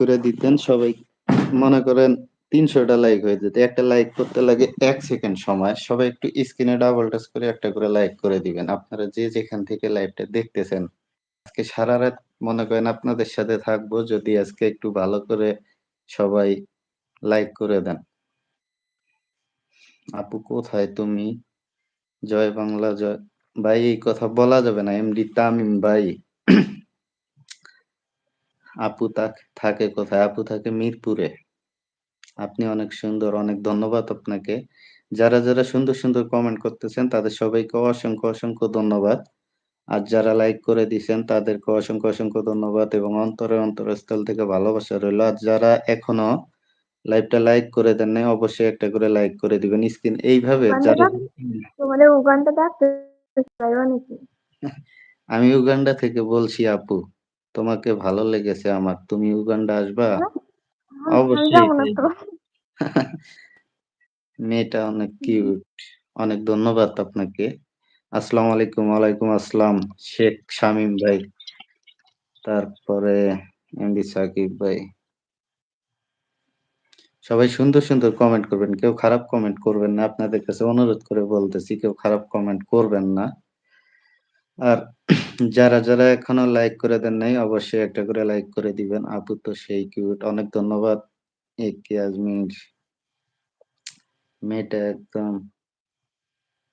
করে দিতেন সবাই, মনে করেন ৩০০টা লাইক হয়ে যেত। একটা লাইক করতে লাগে ১ সেকেন্ড সময়। সবাই একটু স্ক্রিনে ডাবল টাচ করে একটা করে লাইক করে দিবেন। আপনারা যে যেখান থেকে লাইভটা দেখতেছেন। আজকে সারারাত মনে করেন আপনাদের সাথে থাকবো। যদি আজকে একটু ভালো করে সবাই লাইক করে দেন। আপু কোথায় তুমি? জয় বাংলা জয়। ভাই এই কথা বলা যাবে না। এমডি তামিম ভাই। আপু থাকে কোথায়? আপু থাকে মিরপুরে। আপনি অনেক সুন্দর, অনেক ধন্যবাদ আপনাকে। যারা সুন্দর, সুন্দর কমেন্ট করতেছেন তাদের সবাইকে অসংখ্য, অসংখ্য ধন্যবাদ। আর যারা লাইক করে দিছেন তাদেরকে অসংখ্য, অসংখ্য ধন্যবাদ এবং অন্তরস্থল থেকে ভালোবাসা রইলো। আর যারা এখনো লাইভটা লাইক করে দেন নাই অবশ্যই একটা করে লাইক করে দিবেন। স্ক্রিন এইভাবে যারা তোমাদের উগান্ডাতে আসতে চাইবা নাকি? আমি উগান্ডা থেকে বলছি আপু। তোমাকে ভালো লেগেছে আমার। তুমি উগান্ডা আসবা? আমি অবশ্যই যাবো না যাইব। তো। মেয়েটা অনেক কিউট। অনেক ধন্যবাদ আপনাকে। আসসালামু আলাইকুম। ওয়ালাইকুম আসসালাম। শেখ শামীম ভাই। তারপরে এমডি সাকিব ভাই। সবাই সুন্দর, সুন্দর কমেন্ট করবেন। কেউ খারাপ কমেন্ট করবেন না। আপনাদের কাছে অনুরোধ করে বলতেছি কেউ খারাপ কমেন্ট করবেন না। আর যারা এখনো লাইক করে দেন নাই অবশ্যই একটা করে লাইক করে দিবেন। আপু তো সেই কিউট। অনেক ধন্যবাদ। একে আজমির। মেয়েটা একদম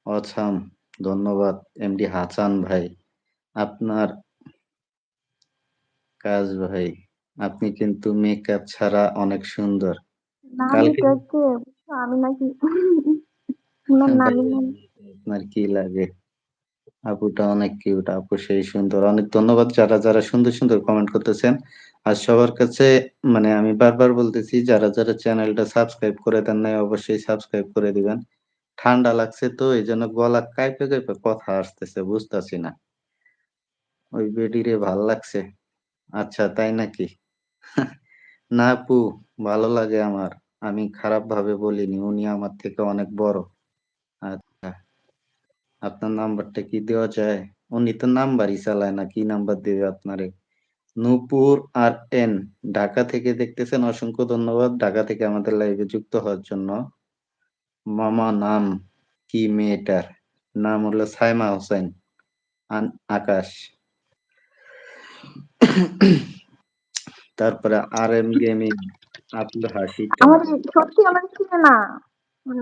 অসাম। ধন্যবাদ এমডি হাসান ভাই। আপনার কাজ ভাই। আপনি কিন্তু মেকআপ ছাড়া অনেক সুন্দর। নানি কালকে কে? আমি নাকি আমার নানি ভাইয়া নানি আপনার কি লাগে? আপুটা অনেক কিউট। আপু সেই সুন্দর। অনেক ধন্যবাদ যারা সুন্দর, সুন্দর কমেন্ট করতেছেন। আর সবার কাছে মানে আমি বারবার বলতেছি যারা চ্যানেলটা সাবস্ক্রাইব করে দেন নাই অবশ্যই সাবস্ক্রাইব করে দিবেন। ঠান্ডা লাগছে তো এইজন্য গলা কাঁইপে কথা আসতেছে বুঝতাছি না। ওই বেডিরে ভাল লাগছে। আচ্ছা তাই নাকি? না আপু ভালো লাগে আমার। আমি খারাপ ভাবে বলিনি। উনি আমার থেকে অনেক বড়। আচ্ছা আপনার নাম্বারটা কি দেওয়া যায়? উনি তো নাম্বারই চালায় না। কি নাম্বার দেবে আপনারে? নূপুর আর এন ঢাকা থেকে দেখতেছেন। অসংখ্য ধন্যবাদ ঢাকা থেকে আমাদের লাইভে যুক্ত হওয়ার জন্য। মামা নাম কি মেয়েটার? নাম হলো সাইমা হোসেন আকাশ। তারপরে আর এম গেমিং আপুর হাসিটা আমার সত্যি আমার চিনে না। মানে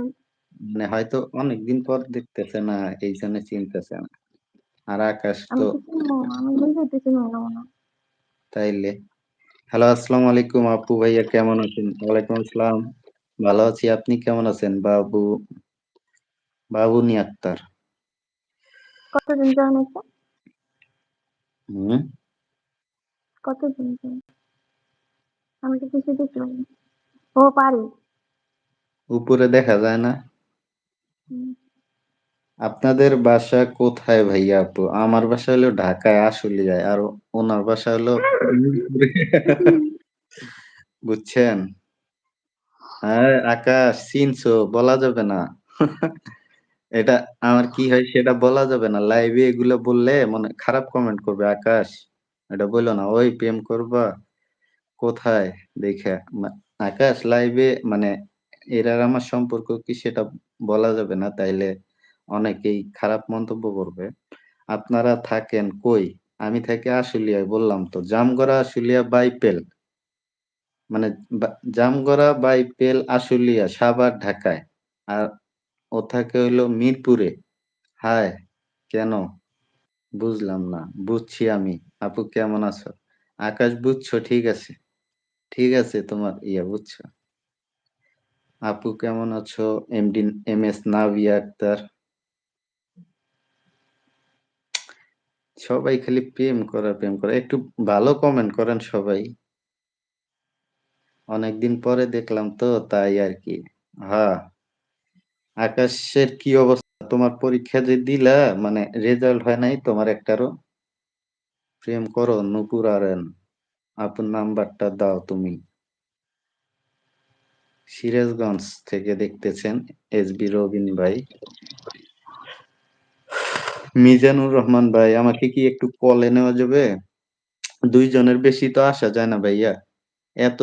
মানে হয়তো অনেকদিন পর দেখতেছে না এই জন্য চিনতেছে না। আর আকাশ আমি তো তো চিনবো না, আমি বুঝতে চিনবো না মনে হয়। তাইলে হ্যালো আসসালামু আলাইকুম আপু ভাইয়া কেমন আছেন? ওয়ালাইকুম আসসালাম। ভালো আছি। আপনি কেমন আছেন? বাবুনি আক্তার। কতদিন জয়েন হয়েছে? হুম। কতদিন জয়েন? আমি তো কিছু দেখলাম না। ও পারি। উপরে দেখা যায় না। হুম। আপনাদের বাসা কোথায় ভাইয়া আপু? আমার বাসা হলো ঢাকায় আশুলিয়ায়। আর ওনার বাসা হলো মিরপুরে। বুঝছেন? হ্যাঁ আকাশ চিনছো বলা যাবে না। এটা আমার কি হয় সেটা বলা যাবে না। লাইভে এগুলো বললে মনে খারাপ কমেন্ট করবে আকাশ। এটা বললো না। ওই প্রেম করবা কোথায় দেখে আকাশ লাইভে মানে এর আর আমার সম্পর্ক কি সেটা বলা যাবে না। তাইলে অনেকেই খারাপ মন্তব্য করবে। আপনারা থাকেন কই? আমি থাকি আশুলিয়ায় বললাম তো। জামগড়া আশুলিয়া বাইপেল মানে জামগড়া বাইপেল আশুলিয়া সাভার ঢাকায়। আর ও থাকে হইলো মিরপুরে। হায় কেন? বুঝলাম না। বুঝছি আমি। আপু কেমন আছো? আকাশ বুঝছো ঠিক আছে। ঠিক আছে তোমার বুঝছো। আপু কেমন আছো? MD M S Navia Akter. সবাই খালি প্রেম করা। একটু ভালো কমেন্ট করেন সবাই। অনেকদিন পরে দেখলাম তো তাই আর কি। হ্যাঁ আকাশের কি অবস্থা? তোমার পরীক্ষা যে দিলা মানে রেজাল্ট হয় নাই তোমার একটারও? প্রেম করো নুপুর আরেন। আপুর নাম্বারটা দাও তুমি। সিরাজগঞ্জ থেকে দেখতেছেন এসবি রবিন ভাই। মিজানুর রহমান ভাই আমাকে কি একটু কলে নেওয়া যাবে? 2 জনের বেশি তো আসা যায় না ভাইয়া। এত